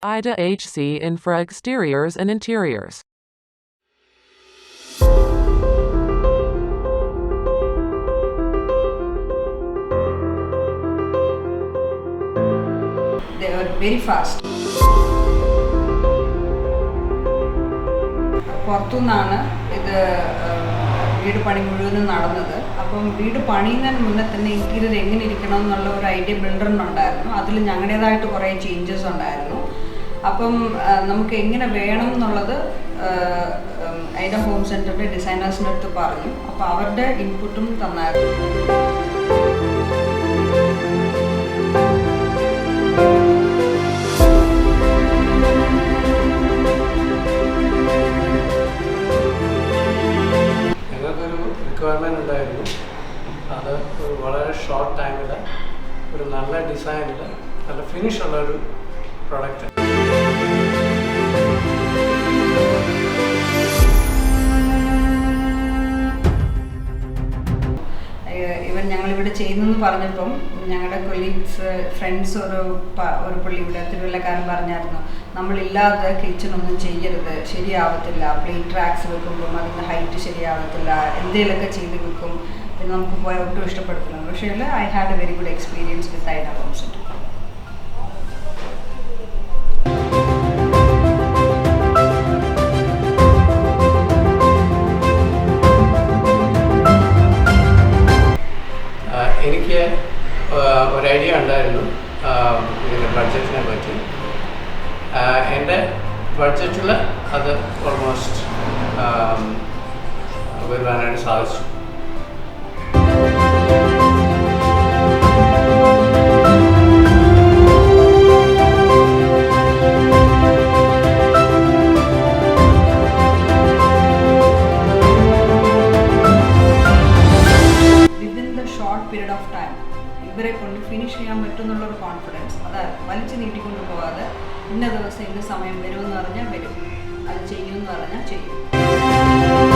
Ida HC Infra Exteriors and Interiors. They were very fast. പുറത്തുനിന്നാണ് ഇത് വീട് പണി മുഴുവനും നടന്നത്. അപ്പം വീട് പണിയുന്നതിന് മുന്നേ തന്നെ ഇൻറ്റീരിയർ എങ്ങനെ ഇരിക്കണം എന്നുള്ള ഒരു ഐഡിയ ബിൽഡറിനുണ്ടായിരുന്നു. അതിൽ ഞങ്ങളുടേതായിട്ട് കുറേ ചേഞ്ചസ് ഉണ്ടായിരുന്നു. അപ്പം നമുക്ക് എങ്ങനെ വേണം എന്നുള്ളത് ഐഡ ഹോം സെൻറ്ററിൻ്റെ ഡിസൈനേഴ്സിൻ്റെ അടുത്ത് പറഞ്ഞു. അപ്പോൾ അവരുടെ ഇൻപുട്ടും തന്നായിരുന്നു. റിക്വയർമെൻറ്റ് ഉണ്ടായിരുന്നു. അത് ഒരു വളരെ ഷോർട്ട് ടൈമിൽ ഒരു നല്ല ഡിസൈനിൽ നല്ല ഫിനിഷ് ഉള്ളൊരു പ്രൊഡക്റ്റ്. ഇവൻ ഞങ്ങളിവിടെ ചെയ്യുന്നെന്ന് പറഞ്ഞപ്പം ഞങ്ങളുടെ കൊളീഗ്സ് ഫ്രണ്ട്സ് ഒരു പുള്ളി ഇവിടെ തിരുവല്ലക്കാരൻ പറഞ്ഞായിരുന്നു, നമ്മളില്ലാതെ കിച്ചണൊന്നും ചെയ്യരുത്, ശരിയാവത്തില്ല, പ്ലേറ്റ് ട്രാക്സ് വെക്കുമ്പം അതിൻ്റെ ഹൈറ്റ് ശരിയാവത്തില്ല, എന്തെങ്കിലുമൊക്കെ ചെയ്ത് വെക്കും, പിന്നെ നമുക്ക് പോയാൽ ഒട്ടും ഇഷ്ടപ്പെടത്തില്ല. പക്ഷേ I had a very good experience with Aida home centre. എനിക്ക് ഒരു ഐഡിയ ഉണ്ടായിരുന്നു ഇതിൻ്റെ ബഡ്ജറ്റിനെ പറ്റി. എൻ്റെ ബഡ്ജറ്റിൽ അത് ഓൾമോസ്റ്റ് വരുവാനായിട്ട് സാധിച്ചു. പീരീഡ് ഓഫ് ടൈം ഇവരെ കൊണ്ട് ഫിനിഷ് ചെയ്യാൻ പറ്റുമെന്നുള്ളൊരു കോൺഫിഡൻസ്, അത് വലിച്ചു നീട്ടിക്കൊണ്ട് പോകാതെ ഇന്ന ദിവസം ഇന്ന സമയം വരുമെന്ന് പറഞ്ഞാൽ വരും, അത് ചെയ്യുമെന്ന് പറഞ്ഞാൽ ചെയ്യും.